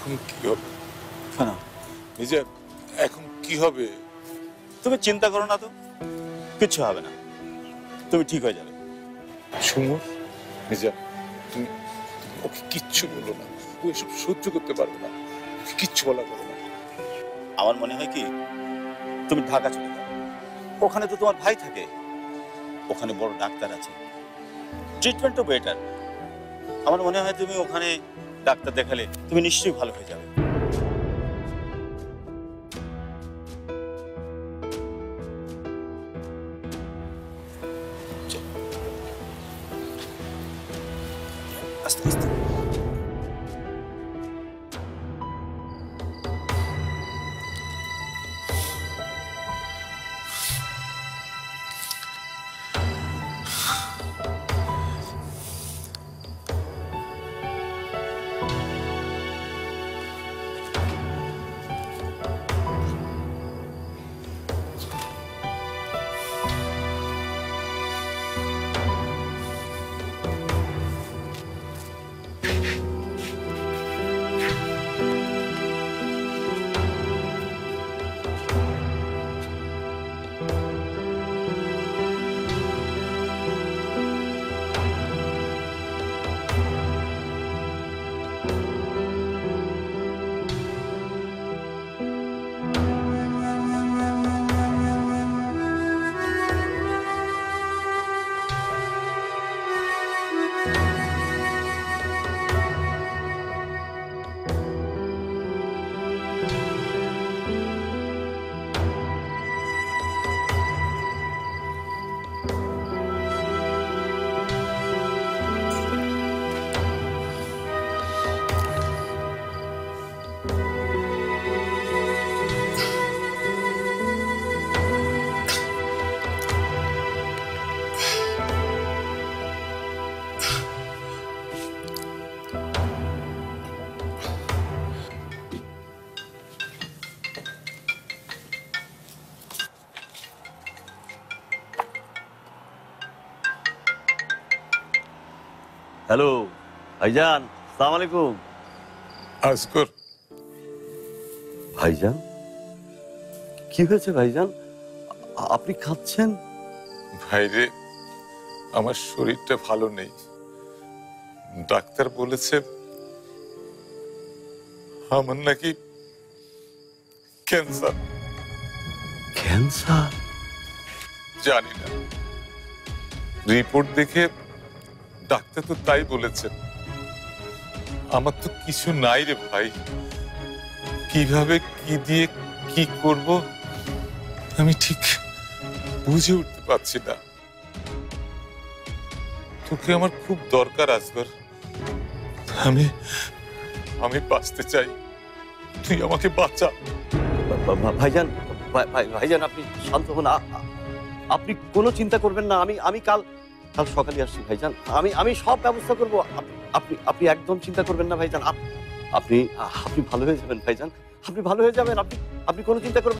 এখন কি হবে? কেন? মিজান, এখন কি হবে? তুমি চিন্তা করো না তো, কিচ্ছু হবে না, তুমি ঠিক হয়ে যাবে। সুমন, মিজান, তুমি ওকে কিচ্ছু বলো না, ও এসব সহ্য করতে পারবে না, ওকে কিচ্ছু বলা করো না। আমার মনে হয় কি, তুমি ঢাকা চলে যাও, ওখানে তো তোমার ভাই থাকে, ওখানে বড় ডাক্তার আছে, ট্রিটমেন্টও বেটার। আমার মনে হয় তুমি ওখানে ডাক্তার দেখালে তুমি নিশ্চয়ই ভালো হয়ে যাবে। আস্তে আস্তে। হ্যালো ভাইজান, আসসালামু আলাইকুম। আজকর, ভাইজান কি হয়েছে ভাইজান, আপনি খাচ্ছেন? ভাইরে, আমার শরীরটা ভালো নেই, ডাক্তার বলেছে আমার নাকি ক্যান্সার। ক্যান্সার? জানি না, রিপোর্ট দেখে ডাক্তার তো তাই বলেছেন। আমার তো কিছু নাই রে ভাই, কিভাবে কি দিয়ে কি করব আমি ঠিক বুঝে উঠতে পারছি না। তোকে আমার খুব দরকার আসগর, আমি আমি বাঁচতে চাই, তুই আমাকে বাঁচা। ভাইজান, ভাইজান আপনি শান্ত হন, আপনি কোনো চিন্তা করবেন না। আমি কাল সকালে আসছি ভাইজান, আমি সব ব্যবস্থা করব। আপনি একদম চিন্তা করবেন না ভাইজান, আপনি ভালো হয়ে যাবেন ভাইজান, আপনি ভালো হয়ে যাবেন, আপনি কোনো চিন্তা করবেন।